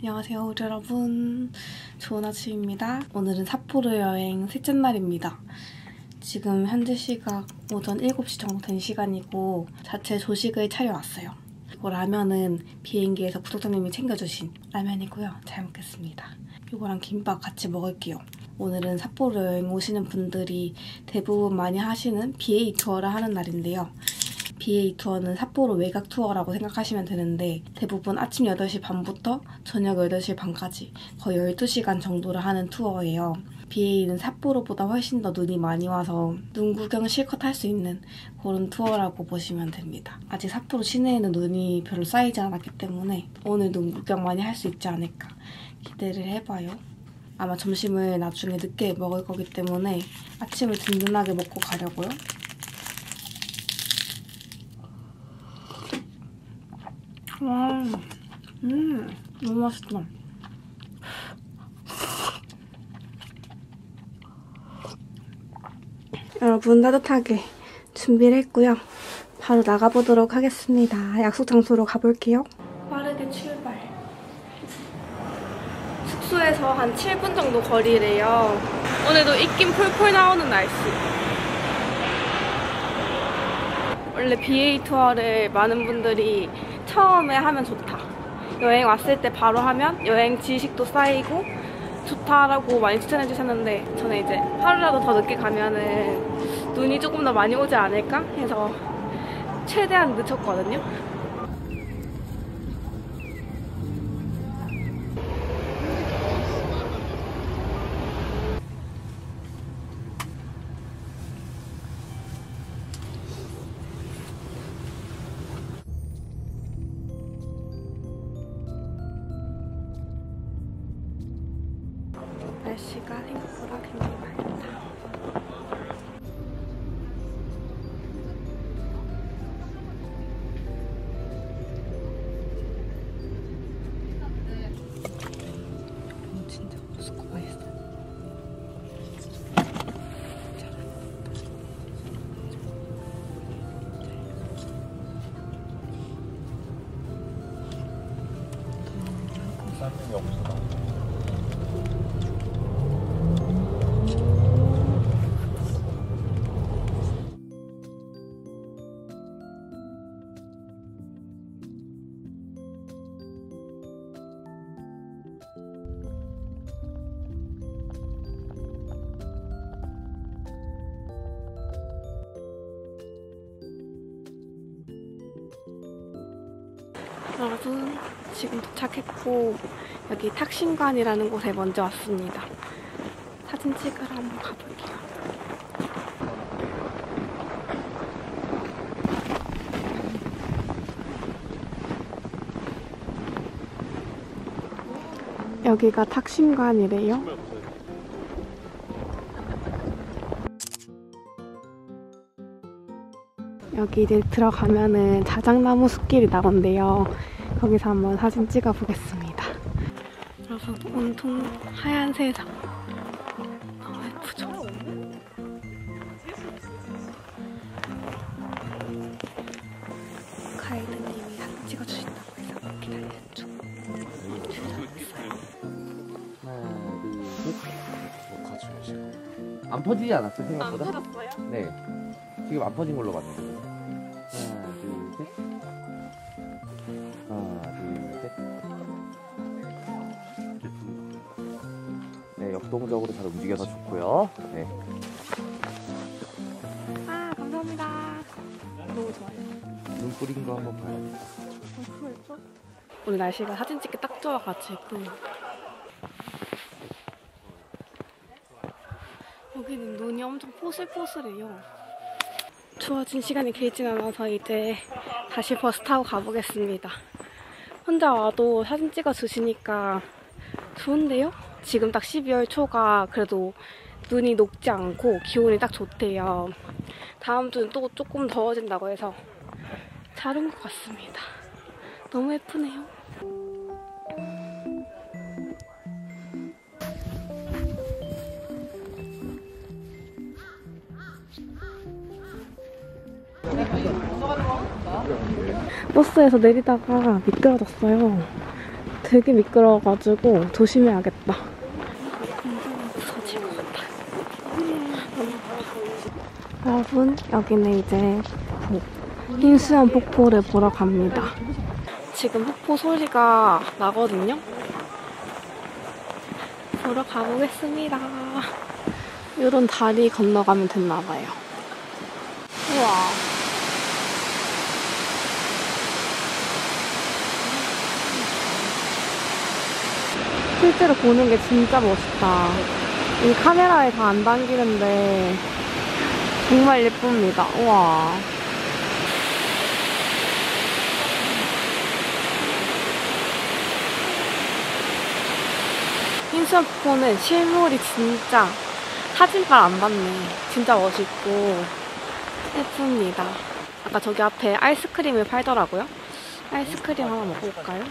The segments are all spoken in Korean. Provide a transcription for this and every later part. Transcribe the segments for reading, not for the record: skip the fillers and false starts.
안녕하세요 여러분, 좋은 아침입니다. 오늘은 삿포로 여행 셋째 날입니다. 지금 현재 시각 오전 7시 정도 된 시간이고 자체 조식을 차려왔어요. 이거 라면은 비행기에서 구독자님이 챙겨주신 라면이고요. 잘 먹겠습니다. 이거랑 김밥 같이 먹을게요. 오늘은 삿포로 여행 오시는 분들이 대부분 많이 하시는 BA 투어를 하는 날인데요. BA 투어는 삿포로 외곽 투어라고 생각하시면 되는데 대부분 아침 8시 반부터 저녁 8시 반까지 거의 12시간 정도를 하는 투어예요. BA는 삿포로보다 훨씬 더 눈이 많이 와서 눈 구경 실컷 할 수 있는 그런 투어라고 보시면 됩니다. 아직 삿포로 시내에는 눈이 별로 쌓이지 않았기 때문에 오늘 눈 구경 많이 할 수 있지 않을까 기대를 해봐요. 아마 점심을 나중에 늦게 먹을 거기 때문에 아침을 든든하게 먹고 가려고요. 와, 너무 맛있다. 여러분 따뜻하게 준비를 했고요. 바로 나가보도록 하겠습니다. 약속 장소로 가볼게요. 빠르게 출발. 숙소에서 한 7분 정도 거리래요. 오늘도 입김 풀풀 나오는 날씨. 원래 BA 투어를 많은 분들이 처음에 하면 좋다, 여행 왔을 때 바로 하면 여행 지식도 쌓이고 좋다라고 많이 추천해 주셨는데 저는 이제 하루라도 더 늦게 가면은 눈이 조금 더 많이 오지 않을까 해서 최대한 늦췄거든요. 날씨가 생각보다 굉장히 맑다. 진짜 모스크바 있어. 쌀이 없어. 여러분, 지금 도착했고 여기 탁신관이라는 곳에 먼저 왔습니다. 사진 찍으러 한번 가볼게요. 여기가 탁신관이래요. 여기 이제 들어가면은 자작나무 숲길이 나온대요. 거기서 한번 사진 찍어 보겠습니다. 여러분, 온통 하얀 세상. 너무 예쁘죠? 가이드님이 사진 찍어주신다고 해서 기다려줘. 하나, 둘, 셋. 같이 오시고. 안 퍼지지 않았어요, 생각보다? 안 터졌어요? 네. 지금 안 퍼진 걸로 봤는데. 하나, 둘, 셋. 하나, 둘, 셋. 네, 역동적으로 잘 움직여서 좋고요. 네. 아, 감사합니다. 너무 좋아요. 눈 뿌린 거 한번 봐요. 오늘 날씨가 사진 찍기 딱 좋아가지고 여기는 눈이 엄청 포슬포슬해요. 추워진 시간이 길진 않아서 이제 다시 버스 타고 가보겠습니다. 혼자 와도 사진 찍어 주시니까 좋은데요? 지금 딱 12월 초가 그래도 눈이 녹지 않고 기온이 딱 좋대요. 다음 주는 또 조금 더워진다고 해서 잘 온 것 같습니다. 너무 예쁘네요. 버스에서 내리다가 미끄러졌어요. 되게 미끄러워가지고 조심해야겠다. 여러분, 여기는 이제 흰수염 폭포를 보러 갑니다. 지금 폭포 소리가 나거든요. 보러 가보겠습니다. 이런 다리 건너가면 됐나봐요. 우와. 실제로 보는 게 진짜 멋있다. 이 카메라에 다 안 담기는데 정말 예쁩니다. 우와. 흰수염 폭포는 실물이 진짜 사진빨 안 받네. 진짜 멋있고 예쁩니다. 아까 저기 앞에 아이스크림을 팔더라고요. 아이스크림 하나 먹어볼까요?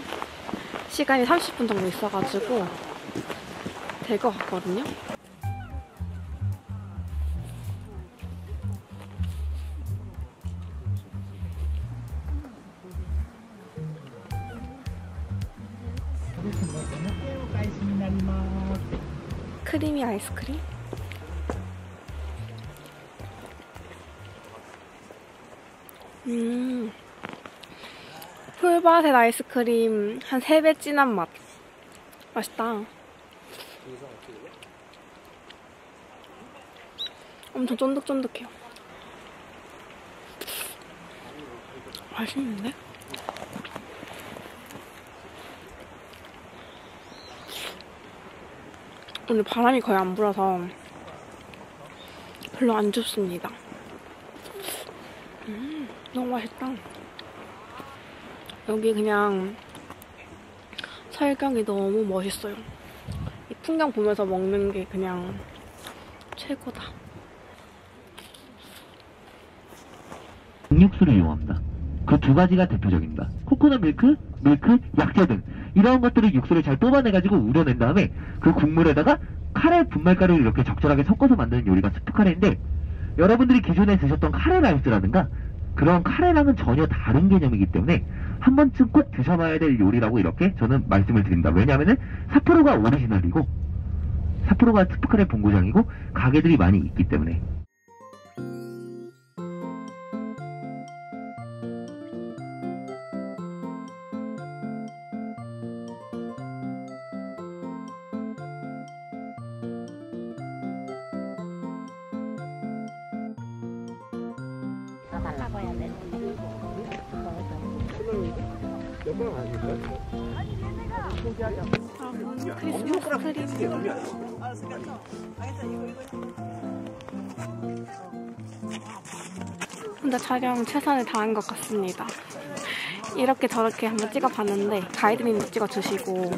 시간이 30분 정도 있어가지고 될 것 같거든요. 크리미 아이스크림? 풀밭의 아이스크림 한 3배 진한 맛. 맛있다. 엄청 쫀득쫀득해요. 맛있는데? 오늘 바람이 거의 안 불어서 별로 안 춥습니다. 너무 맛있다. 여기 그냥 설경이 너무 멋있어요. 이 풍경 보면서 먹는 게 그냥 최고다. 육수를 이용합니다. 그 두 가지가 대표적입니다. 코코넛 밀크, 약재 등 이런 것들을 육수를 잘 뽑아내가지고 우려낸 다음에 그 국물에다가 카레 분말가루를 이렇게 적절하게 섞어서 만드는 요리가 스프 카레인데, 여러분들이 기존에 드셨던 카레 라이스라든가 그런 카레랑은 전혀 다른 개념이기 때문에 한 번쯤 꼭 드셔봐야 될 요리라고 이렇게 저는 말씀을 드립니다. 왜냐하면은 삿포로가 오리지널이고 삿포로가 스프 카레 본고장이고 가게들이 많이 있기 때문에. 달라고 해야 되는데. 크리스마스 트리. 혼자 촬영 최선을 다한 것 같습니다. 이렇게 저렇게 한번 찍어봤는데 가이드님도 찍어주시고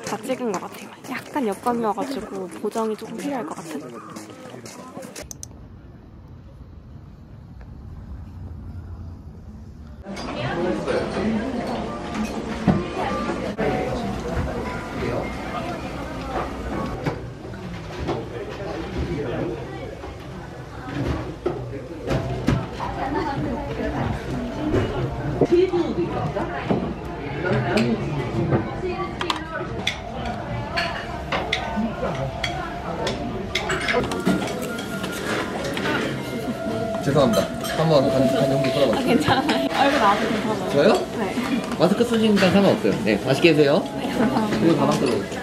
다 찍은 것 같아요. 약간 여건이어가지고 보정이 조금 필요할 것 같은? 죄송합니다. 한번 간용기 풀어봤어요. 괜찮아요. 얼굴 나와도 괜찮아요. 저요? 네. 마스크 쓰시니까 상관없어요. 네, 맛있게 드세요. 네, 감사합니다. 그리고 가방 끌어올게요.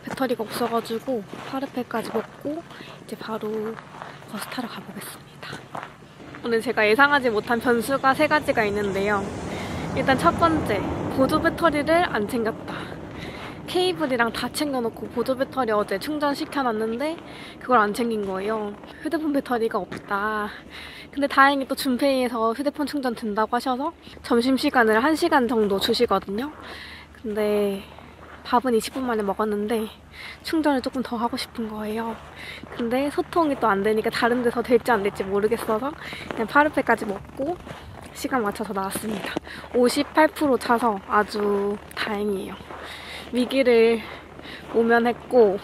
배터리가 없어가지고 파르페까지 먹고 이제 바로 버스 타러 가보겠습니다. 오늘 제가 예상하지 못한 변수가 3가지가 있는데요. 일단 첫 번째, 보조 배터리를 안 챙겼다. 케이블이랑 다 챙겨놓고 보조 배터리 어제 충전시켜놨는데 그걸 안 챙긴 거예요. 휴대폰 배터리가 없다. 근데 다행히 또 준페이에서 휴대폰 충전 된다고 하셔서 점심시간을 1시간 정도 주시거든요. 근데 밥은 20분 만에 먹었는데 충전을 조금 더 하고 싶은 거예요. 근데 소통이 또 안 되니까 다른 데서 될지 안 될지 모르겠어서 그냥 파르페까지 먹고 시간 맞춰서 나왔습니다. 58% 차서 아주 다행이에요. 위기를 모면했고,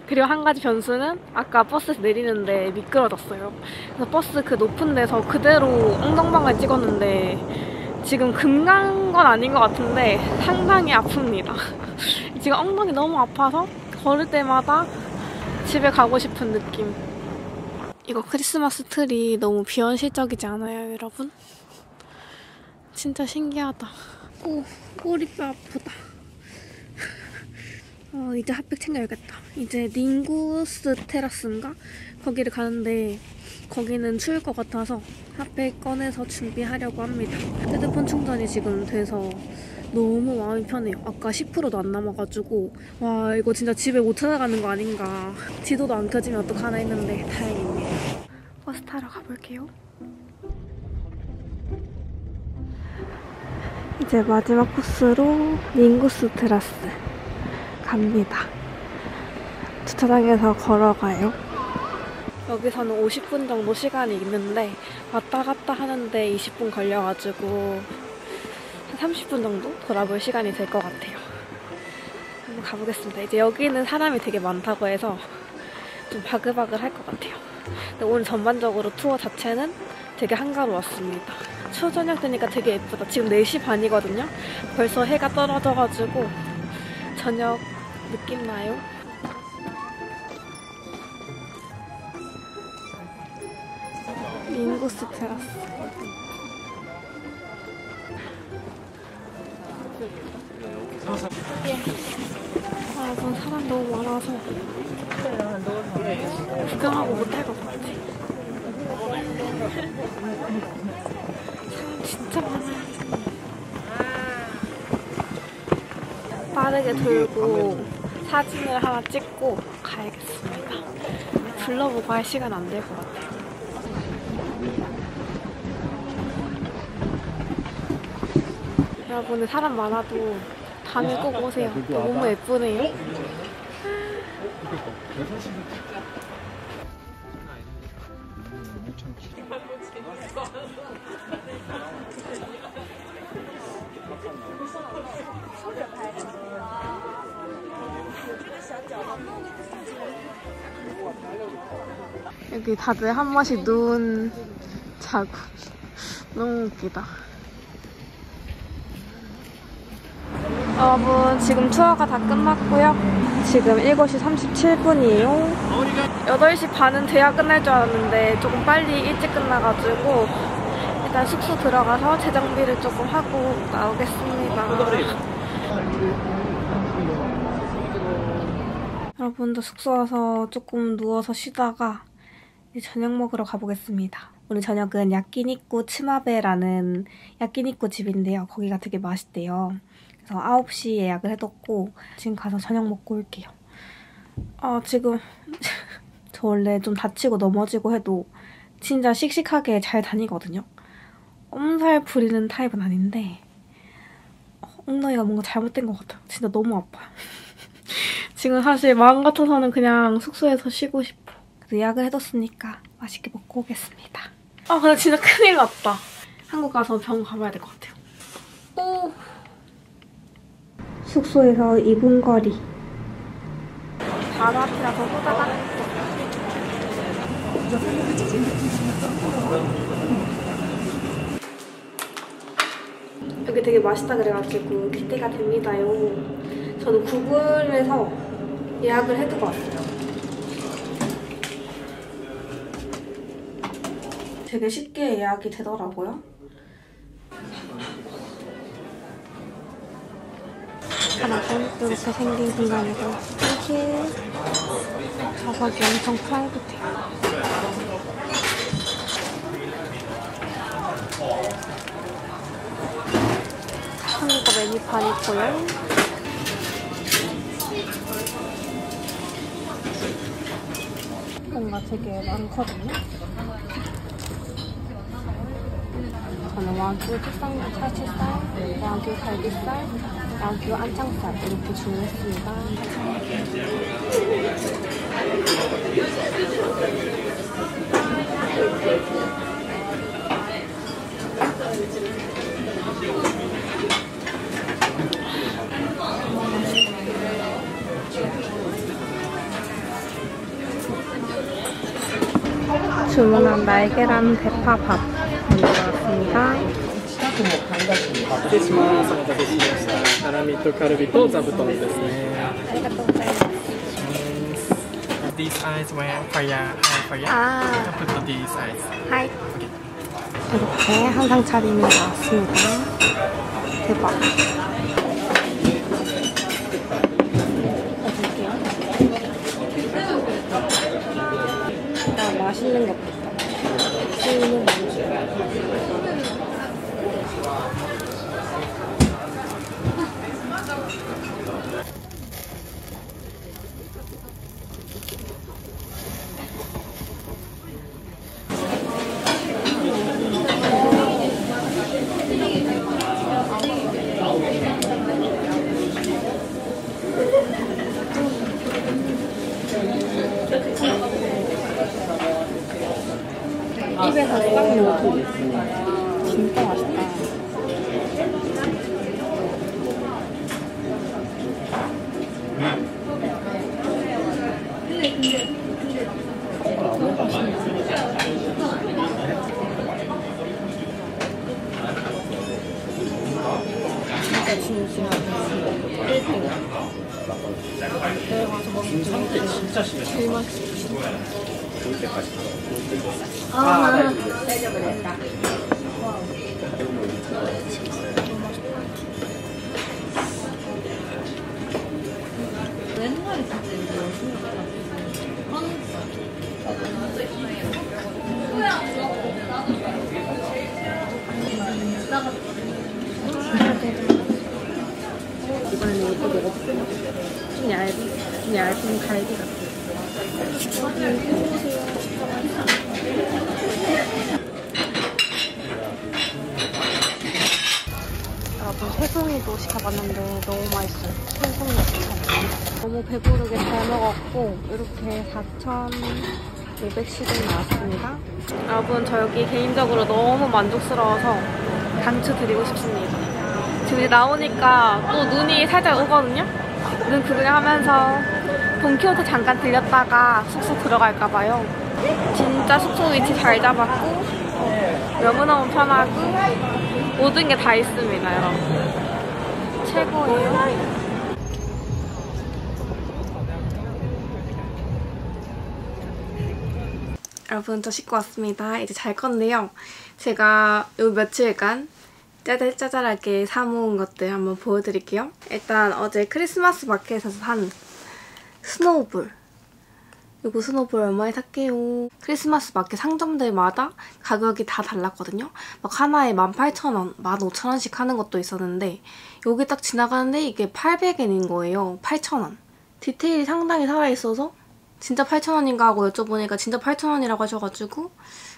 그리고 한 가지 변수는 아까 버스에서 내리는데 미끄러졌어요. 그래서 버스 그 높은 데서 그대로 엉덩방을 찍었는데 지금 금간 건 아닌 것 같은데 상당히 아픕니다. 지금 엉덩이 너무 아파서 걸을 때마다 집에 가고 싶은 느낌. 이거 크리스마스 트리 너무 비현실적이지 않아요, 여러분? 진짜 신기하다. 오, 꼬리뼈 아프다. 이제 핫팩 챙겨야겠다. 이제 닝구스 테라스인가? 거기를 가는데 거기는 추울 것 같아서 핫팩 꺼내서 준비하려고 합니다. 휴대폰 충전이 지금 돼서 너무 마음이 편해요. 아까 10%도 안 남아가지고 와, 이거 진짜 집에 못 찾아가는 거 아닌가. 지도도 안 켜지면 어떡하나 했는데 다행입니다. 버스 타러 가볼게요. 이제 마지막 코스로 닝구스 테라스 갑니다. 주차장에서 걸어가요. 여기서는 50분 정도 시간이 있는데 왔다 갔다 하는데 20분 걸려가지고 한 30분 정도 돌아볼 시간이 될 것 같아요. 한번 가보겠습니다. 이제 여기는 사람이 되게 많다고 해서 좀 바글바글 할 것 같아요. 근데 오늘 전반적으로 투어 자체는 되게 한가로웠습니다. 초저녁 되니까 되게 예쁘다. 지금 4시 반이거든요. 벌써 해가 떨어져가지고 저녁 느낌 나요? 닝구스 테라스. 여러분 사람 너무 많아서 구경하고 못할 것 같아. 사람 진짜 많아요. 빠르게 돌고 사진을 하나 찍고 가야겠습니다. 둘러보고 할 시간 안 될 것 같아요. 여러분 사람 많아도 다음에 꼭 오세요. 너무 예쁘네요. 여기 다들 한 번씩 누운 자국. 너무 웃기다. 여러분 지금 투어가 다 끝났고요. 지금 7시 37분이에요. 8시 반은 돼야 끝날 줄 알았는데 조금 빨리 일찍 끝나가지고 일단 숙소 들어가서 재정비를 조금 하고 나오겠습니다. 여러분도 숙소 와서 조금 누워서 쉬다가 이제 저녁 먹으러 가보겠습니다. 오늘 저녁은 야끼니쿠 츠마베라는 야끼니쿠 집인데요. 거기가 되게 맛있대요. 그래서 9시 예약을 해뒀고 지금 가서 저녁 먹고 올게요. 지금 저 원래 좀 다치고 넘어지고 해도 진짜 씩씩하게 잘 다니거든요. 엄살 부리는 타입은 아닌데 엉덩이가 뭔가 잘못된 것 같아요. 진짜 너무 아파요. 지금 사실 마음 같아서는 그냥 숙소에서 쉬고 싶어. 그래서 예약을 해뒀으니까 맛있게 먹고 오겠습니다. 근데 진짜 큰일 났다. 한국 가서 병원 가봐야 될 것 같아요. 오. 숙소에서 2분 거리. 바로 앞이라서 후다닥. 여기 되게 맛있다 그래가지고 기대가 됩니다요. 저는 구글에서 예약을 해두고 왔어요. 되게 쉽게 예약이 되더라고요. 하나는 이렇게 생긴 공간이고 땡큐. 좌석이 엄청 프라이빗해요. 메뉴판 있고요. 뭔가 되게 많거든요. 저는 와규 특성 찰치살, 와규 갈비살, 와규 안창살 이렇게 주문했습니다. 주문한 날계란 대파밥 먼저 나왔습니다. 失礼します。お待たせしました。ハラミとカルビと座布団ですね。ありがとうございます。These eyes were fire, fire. 아, Put these eyes. 하이. 이렇게 한상 차림이 나왔습니다. 대박. 먹을게요. 일단 맛있는 것부터. 맛있는 거. 입에서 싹 녹고 진짜 맛있다. 진짜 1등. 내가 가서 먹는 게 진짜 제일 맛있어. 아, 이번에는 이거 먹었어. 좀 얇은 갈비 같아. 여러분, 새송이도 시켜봤는데 너무 맛있어요. 새송이 추천. 너무 배부르게 잘 먹었고 이렇게 4,500씩은 나왔습니다. 여러분, 저 여기 개인적으로 너무 만족스러워서 강추드리고 싶습니다. 지금 이제 나오니까 또 눈이 살짝 오거든요? 눈 구경하면서 돈키호테 잠깐 들렸다가 숙소 들어갈까봐요. 진짜 숙소 위치 잘 잡았고 너무너무 편하고 모든 게 다 있습니다, 여러분. 최고예요. 여러분, 저 씻고 왔습니다. 이제 잘 건데요. 제가 요 며칠간 짜잘짜잘하게 사모은 것들 한번 보여드릴게요. 일단 어제 크리스마스 마켓에서 산 스노우볼. 이거 스노우볼 얼마에 샀게요? 크리스마스 마켓 상점들마다 가격이 다 달랐거든요. 막 하나에 18,000원, 15,000원씩 하는 것도 있었는데 여기 딱 지나가는데 이게 800엔인 거예요. 8,000원. 디테일이 상당히 살아있어서 진짜 8,000원인가 하고 여쭤보니까 진짜 8,000원이라고 하셔가지고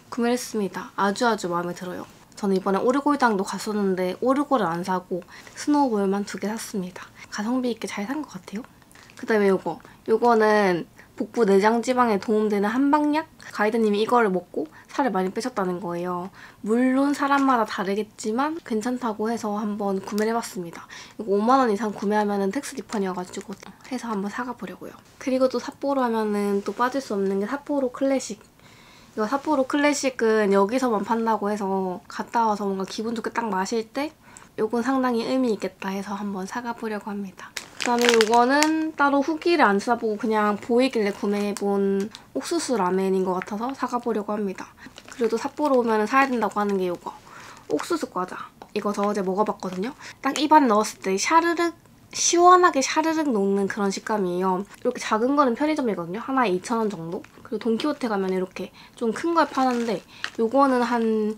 구매를 했습니다. 아주 마음에 들어요. 저는 이번에 오르골당도 갔었는데 오르골을 안 사고 스노우볼만 2개 샀습니다. 가성비 있게 잘 산 것 같아요. 그 다음에 요거는 복부 내장 지방에 도움되는 한방약? 가이드님이 이거를 먹고 살을 많이 빼셨다는 거예요. 물론 사람마다 다르겠지만 괜찮다고 해서 한번 구매를 해봤습니다. 이거 5만원 이상 구매하면 텍스 리펀이어가지고 해서 한번 사가보려고요. 그리고 또 삿포로 하면은 또 빠질 수 없는 게 삿포로 클래식. 이거 삿포로 클래식은 여기서만 판다고 해서 갔다 와서 뭔가 기분 좋게 딱 마실 때 요건 상당히 의미 있겠다 해서 한번 사가보려고 합니다. 그다음에 이거는 따로 후기를 안 써보고 그냥 보이길래 구매해본 옥수수 라멘인 것 같아서 사가보려고 합니다. 그래도 삿포로 오면 사야 된다고 하는 게 이거 옥수수 과자. 이거 저 어제 먹어봤거든요. 딱 입안에 넣었을 때 샤르륵 시원하게 샤르륵 녹는 그런 식감이에요. 이렇게 작은 거는 편의점이거든요. 하나에 2,000원 정도? 그리고 돈키호테 가면 이렇게 좀 큰 걸 파는데 요거는 한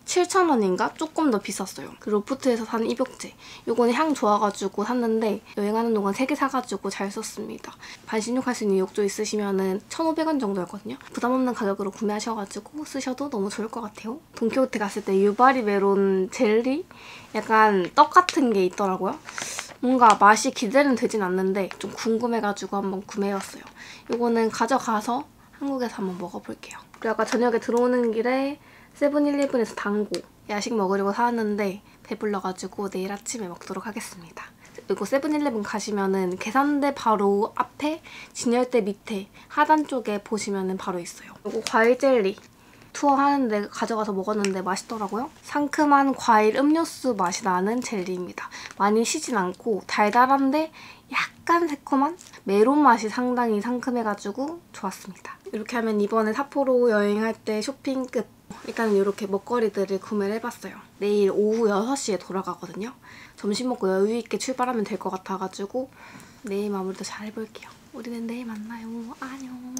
7,000원인가? 조금 더 비쌌어요. 그 로프트에서 산 입욕제. 요거는 향 좋아가지고 샀는데 여행하는 동안 3개 사가지고 잘 썼습니다. 반신욕할 수 있는 욕조 있으시면은 1,500원 정도였거든요. 부담 없는 가격으로 구매하셔가지고 쓰셔도 너무 좋을 것 같아요. 돈키호테 갔을 때 유바리 메론 젤리? 약간 떡 같은 게 있더라고요. 뭔가 맛이 기대는 되진 않는데 좀 궁금해가지고 한번 구매해봤어요. 요거는 가져가서 한국에서 한번 먹어볼게요. 그리고 아까 저녁에 들어오는 길에 세븐일레븐에서 당고 야식 먹으려고 사왔는데 배불러가지고 내일 아침에 먹도록 하겠습니다. 이거 세븐일레븐 가시면은 계산대 바로 앞에 진열대 밑에 하단 쪽에 보시면은 바로 있어요. 이거 과일 젤리 투어하는데 가져가서 먹었는데 맛있더라고요. 상큼한 과일 음료수 맛이 나는 젤리입니다. 많이 시진 않고 달달한데 약간 새콤한 메론 맛이 상당히 상큼해가지고 좋았습니다. 이렇게 하면 이번에 삿포로 여행할 때 쇼핑 끝! 일단은 이렇게 먹거리들을 구매를 해봤어요. 내일 오후 6시에 돌아가거든요. 점심 먹고 여유있게 출발하면 될 것 같아가지고 내일 마무리도 잘 해볼게요. 우리는 내일 만나요. 안녕.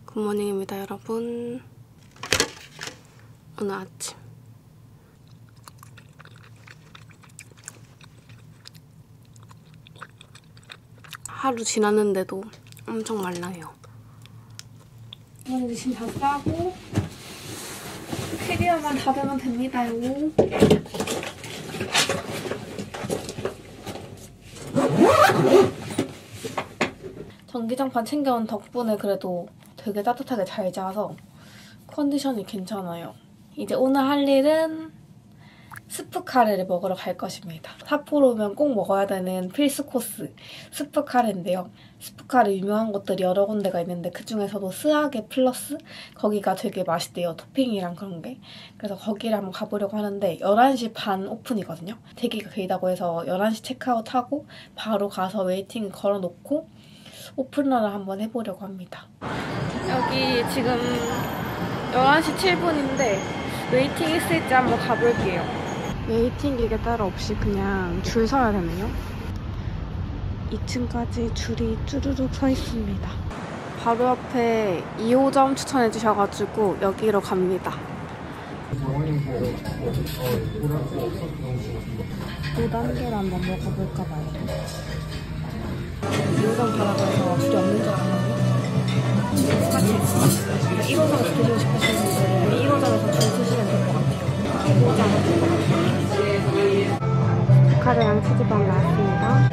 굿모닝입니다, 여러분. 오늘 아침 하루 지났는데도 엄청 말랑해요. 이제 짐 다 싸고 캐리어만 닫으면 됩니다요. 전기장판 챙겨온 덕분에 그래도 되게 따뜻하게 잘 자서 컨디션이 괜찮아요. 이제 오늘 할 일은 스프 카레를 먹으러 갈 것입니다. 삿포로 오면 꼭 먹어야 되는 필수 코스 스프 카레인데요. 스프 카레 유명한 곳들이 여러 군데가 있는데 그중에서도 스하게 플러스 거기가 되게 맛있대요. 토핑이랑 그런 게. 그래서 거기를 한번 가보려고 하는데 11시 반 오픈이거든요. 대기가 길다고 해서 11시 체크아웃하고 바로 가서 웨이팅을 걸어놓고 오픈런을 한번 해보려고 합니다. 여기 지금 11시 7분인데 웨이팅 있을지 한번 가볼게요. 웨이팅 기계 따로 없이 그냥 줄 서야 되네요. 2층까지 줄이 쭈르륵 서 있습니다. 바로 앞에 2호점 추천해 주셔가지고 여기로 갑니다. 5단계를 한번 먹어볼까 봐요. 2호점 가라고 해서 줄이 없는 줄 알았거든요. 똑같이 1호점에서 드시고 싶으신 분들은 1호점에서 줄 서시면 될 것 같아요. 2호점 카레랑 치즈빵 나왔습니다.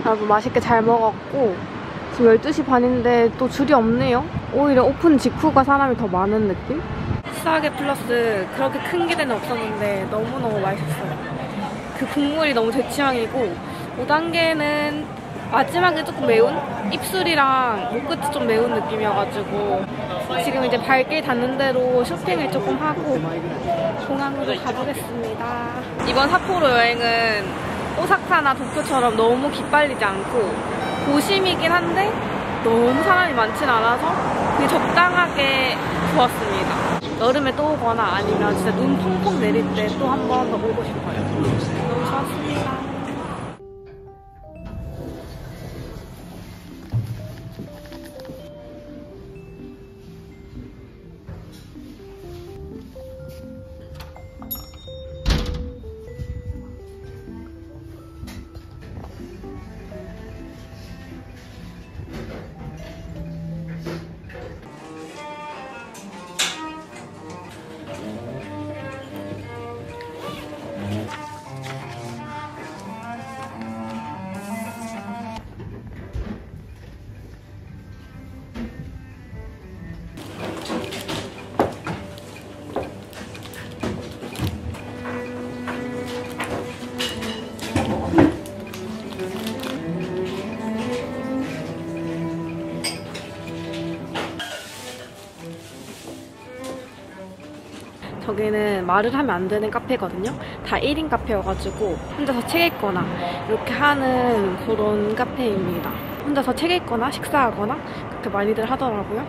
여러분 맛있게 잘 먹었고 지금 12시 반인데 또 줄이 없네요. 오히려 오픈 직후가 사람이 더 많은 느낌? 싸게 플러스 그렇게 큰 기대는 없었는데 너무너무 맛있었어요. 그 국물이 너무 제 취향이고 5단계는 마지막에 조금 매운? 입술이랑 목 끝이 좀 매운 느낌이어가지고 지금 이제 발길 닿는 대로 쇼핑을 조금 하고 공항으로 가보겠습니다. 이번 삿포로 여행은 오사카나 도쿄처럼 너무 기빨리지 않고 도심이긴 한데 너무 사람이 많진 않아서 되게 적당하게 좋았습니다. 여름에 또 오거나 아니면 진짜 눈 펑펑 내릴 때 또 한 번 더 오고 싶어요. 너무 좋았습니다. 저기는 말을 하면 안 되는 카페거든요. 다 1인 카페여가지고 혼자서 책 읽거나 이렇게 하는 그런 카페입니다. 혼자서 책 읽거나 식사하거나 그렇게 많이들 하더라고요.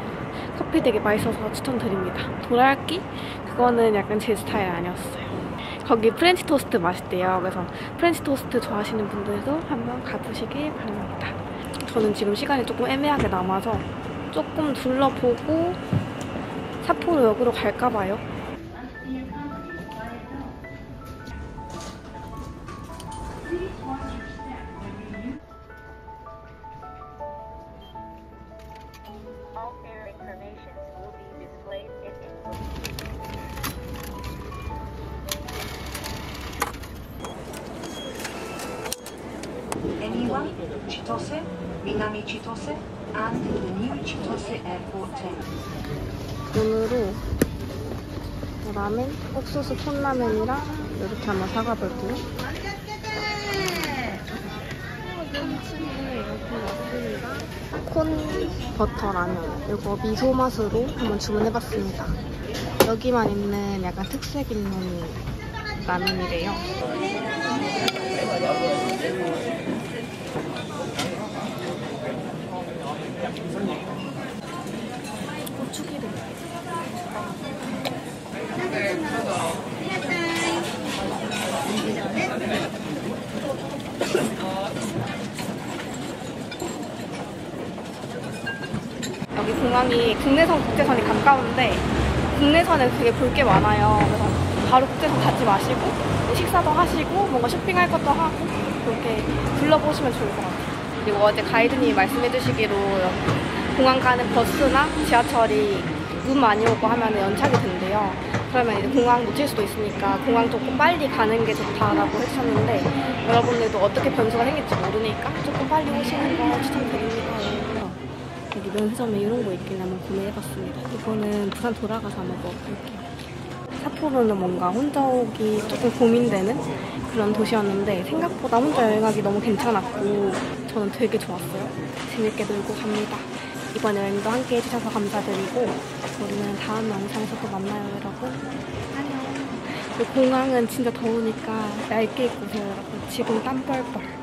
커피 되게 맛있어서 추천드립니다. 도라야끼? 그거는 약간 제 스타일 아니었어요. 거기 프렌치 토스트 맛있대요. 그래서 프렌치 토스트 좋아하시는 분들도 한번 가보시길 바랍니다. 저는 지금 시간이 조금 애매하게 남아서 조금 둘러보고 삿포로역으로 갈까봐요. All fare information will be displayed in English. Eniwa, Chitose, Minami Chitose, and the new Chitose Airport Terminal. 오늘은 라멘, 옥수수 콘라멘이랑 이렇게 한번 사가볼게요. 콘 버터 라면, 이거 미소 맛으로 한번 주문해봤습니다. 여기만 있는 약간 특색 있는 라면이래요. 고추기름. 여기 공항이 국내선, 국제선이 가까운데 국내선에 되게 볼 게 많아요. 그래서 바로 국제선 타지 마시고 식사도 하시고 뭔가 쇼핑할 것도 하고 그렇게 둘러보시면 좋을 것 같아요. 그리고 어제 가이드님이 말씀해주시기로 공항 가는 버스나 지하철이 눈 많이 오고 하면 연착이 된대요. 그러면 이제 공항 놓칠 수도 있으니까 공항 조금 빨리 가는 게 좋다라고 해주셨는데 여러분들도 어떻게 변수가 생길지 모르니까 조금 빨리 오시는 거 추천드립니다. 여기 면세점에 이런 거 있길래 한번 구매해봤습니다. 이거는 부산 돌아가서 한번 먹어볼게요. 삿포로는 뭔가 혼자 오기 조금 고민되는 그런 도시였는데 생각보다 혼자 여행하기 너무 괜찮았고 저는 되게 좋았어요. 재밌게 놀고 갑니다. 이번 여행도 함께 해주셔서 감사드리고 우리는 다음 영상에서 또 만나요, 여러분. 안녕. 공항은 진짜 더우니까 얇게 입고 오세요, 여러분. 지금 땀 뻘뻘.